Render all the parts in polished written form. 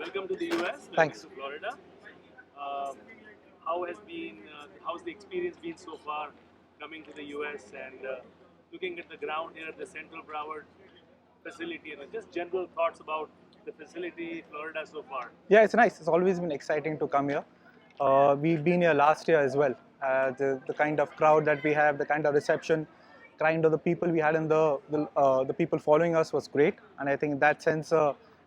Welcome to the US. Welcome Thanks. to Florida. Um, how's the experience been so far coming to the US and looking at the ground here at the Central Broward facility and just general thoughts about the facility, Florida so far? Yeah, it's nice. It's always been exciting to come here. We've been here last year as well. The kind of crowd that we have, the kind of reception, kind of the people we had in the people following us was great. And I think in that sense,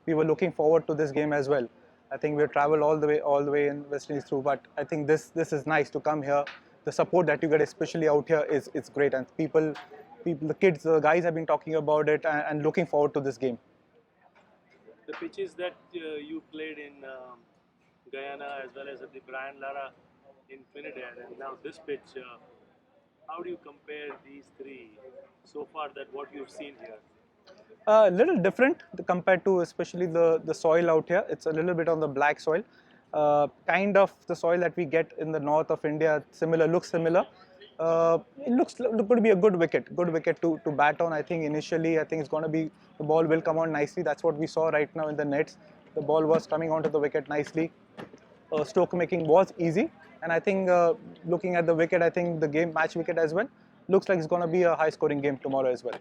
we were looking forward to this game as well. I think we traveled all the way in West Indies through. But I think this is nice to come here. The support that you get, especially out here, is great. And the kids, the guys have been talking about it and looking forward to this game. The pitches that you played in Guyana as well as at the Brian Lara in Trinidad and now this pitch, how do you compare these three so far that what you've seen here? A little different compared to especially the soil out here. It's a little bit on the black soil. Kind of the soil that we get in the north of India, looks similar. It looks going to be a good wicket to bat on. I think initially, I think it's going to be, the ball will come on nicely. That's what we saw right now in the nets. The ball was coming onto the wicket nicely. Stroke making was easy, and I think looking at the wicket, I think the match wicket as well, looks like it's going to be a high scoring game tomorrow as well.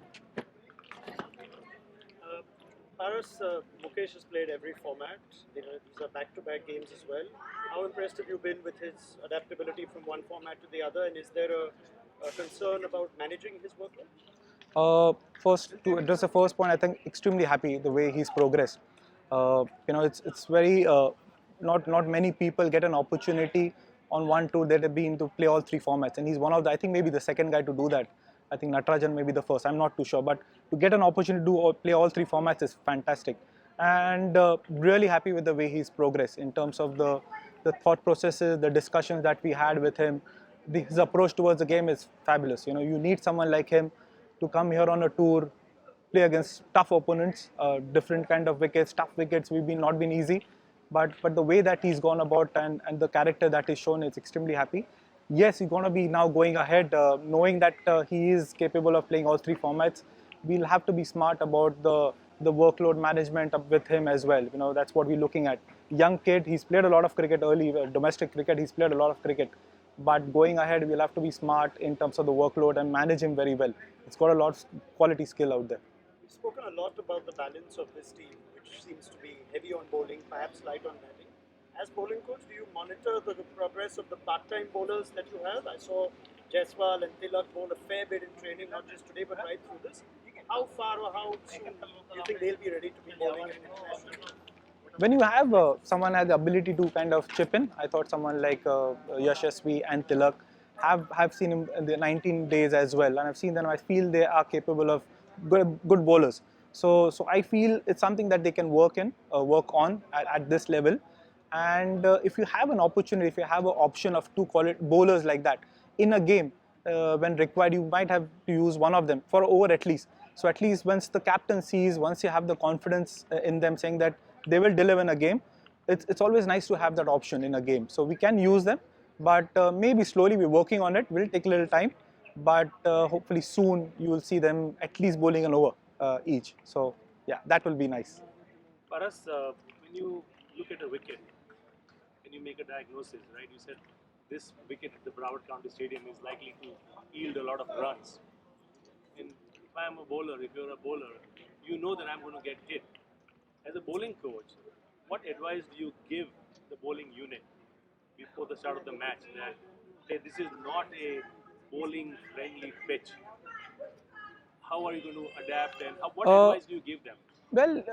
Paras, Mukesh has played every format. These are back-to-back games as well. How impressed have you been with his adaptability from one format to the other, and is there a concern about managing his workload? First, to address the first point, I think extremely happy the way he's progressed. It's very not many people get an opportunity on one tour that have been to play all three formats, and he's one of the, I think maybe the second guy to do that. I think Natarajan may be the first. I'm not too sure, but to get an opportunity to play all three formats is fantastic, and really happy with the way he's progressed in terms of the thought processes, the discussions that we had with him. His approach towards the game is fabulous. You need someone like him to come here on a tour, play against tough opponents, different kind of wickets, tough wickets. We've been not been easy, but the way that he's gone about and the character that he's shown is extremely happy. Yes, he's going to be now going ahead, knowing that he is capable of playing all three formats. We'll have to be smart about the workload management with him as well. That's what we're looking at. Young kid, he's played a lot of cricket early, domestic cricket. He's played a lot of cricket. But going ahead, we'll have to be smart in terms of the workload and manage him very well. It's got a lot of quality skill out there. You've spoken a lot about the balance of this team, which seems to be heavy on bowling, perhaps light on batting. As bowling coach, do you monitor the progress of the part-time bowlers that you have? I saw Jaiswal and Tilak bowl a fair bit in training, not just today, but right through this. How far or how soon do you think they'll be ready to be bowling in international? When you have someone has the ability to kind of chip in, I thought someone like Yashasvi and Tilak have seen him in the 19 days as well, and I've seen them. I feel they are capable of good bowlers. So I feel it's something that they can work on at this level. And if you have an opportunity, if you have an option of two quality bowlers like that in a game, when required, you might have to use one of them for over at least. So at least once the captain sees, once you have the confidence in them saying that they will deliver in a game, it's always nice to have that option in a game. So we can use them, but maybe slowly we're working on it. Will take a little time, but hopefully soon you will see them at least bowling an over each. So yeah, that will be nice. Paras, when you look at a wicket, when you make a diagnosis, right? You said this wicket at the Broward County Stadium is likely to yield a lot of runs. And if I'm a bowler, if you're a bowler, you know that I'm going to get hit. As a bowling coach, what advice do you give the bowling unit before the start of the match that, hey, this is not a bowling friendly pitch? How are you going to adapt and what advice do you give them? Well,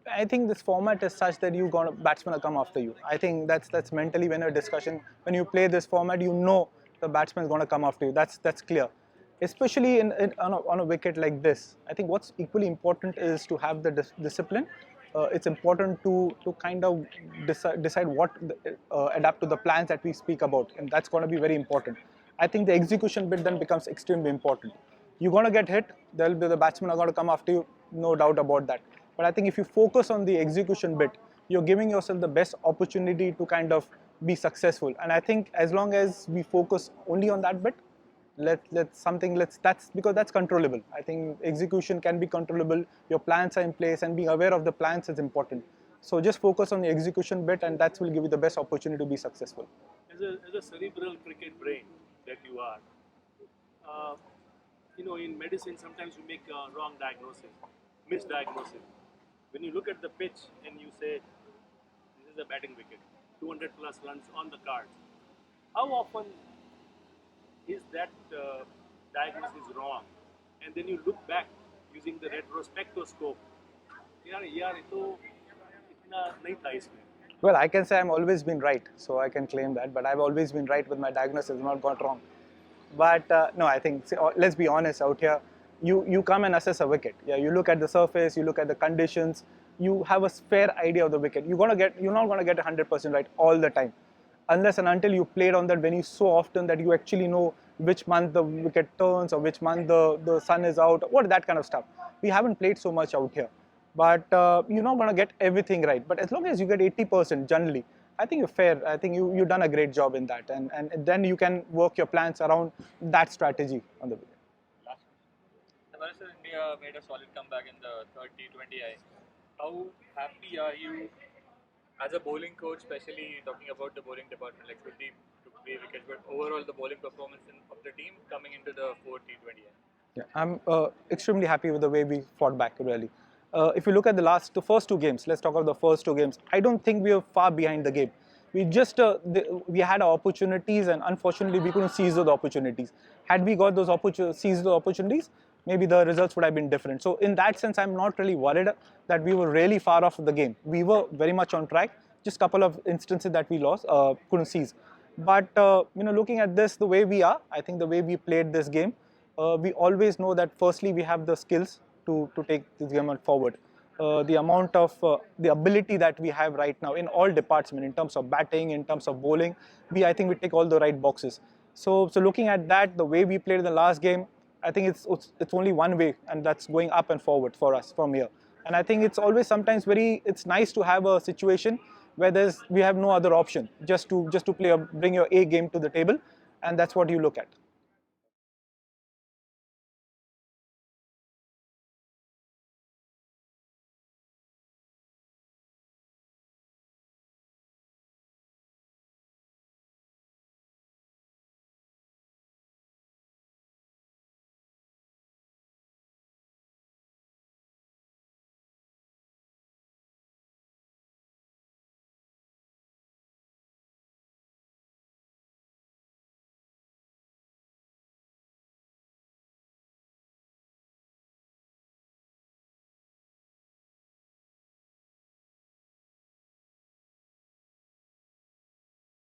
I think this format is such that batsmen will come after you. I think that's mentally when a discussion, when you play this format, you know the batsman is going to come after you. That's clear. Especially on a wicket like this, I think what's equally important is to have the discipline. It's important to kind of decide what adapt to the plans that we speak about, and that's going to be very important. I think the execution bit then becomes extremely important. You're going to get hit. The batsmen are going to come after you, no doubt about that. But I think if you focus on the execution bit, you're giving yourself the best opportunity to kind of be successful. And I think as long as we focus only on that bit, that's because that's controllable. I think execution can be controllable. Your plans are in place, and being aware of the plans is important. So just focus on the execution bit, and that will give you the best opportunity to be successful. As a cerebral cricket brain that you are, uh, in medicine sometimes we make wrong diagnosis, misdiagnosis. When you look at the pitch and you say this is a batting wicket, 200 plus runs on the cards, how often is that diagnosis wrong? And then you look back using the retrospectoscope. यार यार ये तो इतना नहीं था इसमें. Well, I can say I'm always been right, so I can claim that. But I've always been right with my diagnosis, not got wrong. But no, I think let's be honest out here. You come and assess a wicket. Yeah, you look at the surface, you look at the conditions, you have a fair idea of the wicket. You're not gonna get 100% right all the time, unless and until you played on that venue so often that you actually know which month the wicket turns or which month the sun is out, what that kind of stuff. We haven't played so much out here, but you're not gonna get everything right. But as long as you get 80% generally, I think you're fair. I think you've done a great job in that, and then you can work your plans around that strategy on the wicket. Last one. Sir, India made a solid comeback in the third T20I. How happy are you as a bowling coach, especially talking about the bowling department, like Kuldeep took 3 wickets, but overall the bowling performance of the team coming into the fourth T20I? Yeah, I'm extremely happy with the way we fought back, really. If you look at the first 2 games, let's talk about the first 2 games. I don't think we were far behind the game. We just we had our opportunities, and unfortunately we couldn't seize those opportunities. Had we got those seized those opportunities, maybe the results would have been different. So in that sense, I'm not really worried that we were really far off the game. We were very much on track. Just a couple of instances that we lost, couldn't seize. But looking at this, the way we are, I think the way we played this game, we always know that firstly we have the skills to take this game forward. The amount of the ability that we have right now in all departments, in terms of batting, in terms of bowling, I think we tick all the right boxes. So looking at that, the way we played in the last game, I think it's only one way, and that's going up and forward for us from here. And I think it's always sometimes it's nice to have a situation where we have no other option, just to bring your A game to the table, and that's what you look at.